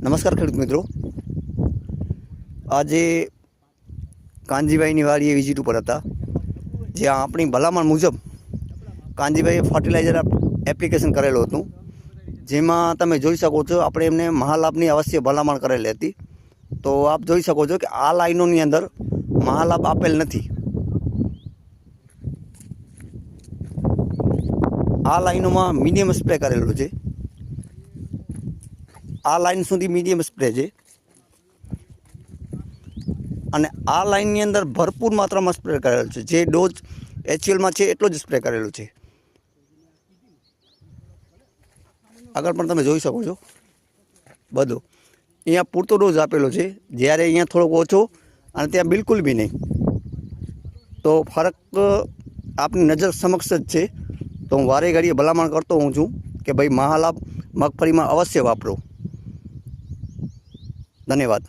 નમસ્કાર ખેડૂત મિત્રો, આજે કાનજીભાઈની વાડીએ વિઝિટ ઉપર હતા, જ્યાં આપણી ભલામણ મુજબ કાનજીભાઈએ ફર્ટિલાઇઝર એપ્લિકેશન કરેલું હતું, જેમાં તમે જોઈ શકો છો આપણે એમને મહાલાભની અવશ્ય ભલામણ કરેલી હતી. તો આપ જોઈ શકો છો કે આ લાઈનોની અંદર મહાલાભ આપેલ નથી. આ લાઈનોમાં મીડિયમ સ્પ્રે કરેલું છે. આ લાઈન સુધી મીડિયમ સ્પ્રે છે અને આ લાઈનની અંદર ભરપૂર માત્રામાં સ્પ્રે કરેલું છે. જે ડોઝ એચયુએલમાં છે એટલો જ સ્પ્રે કરેલું છે. આગળ પણ તમે જોઈ શકો છો બધું અહીંયા પૂરતો ડોઝ આપેલો છે, જ્યારે અહીંયા થોડોક ઓછો અને ત્યાં બિલકુલ બી નહીં. તો ફરક આપની નજર સમક્ષ જ છે. તો હું વારે ઘડીએ ભલામણ કરતો હું છું કે ભાઈ મહાલાભ મગફળીમાં અવશ્ય વાપરો. ધન્યવાદ.